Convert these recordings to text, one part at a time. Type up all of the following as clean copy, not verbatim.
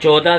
14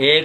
1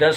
10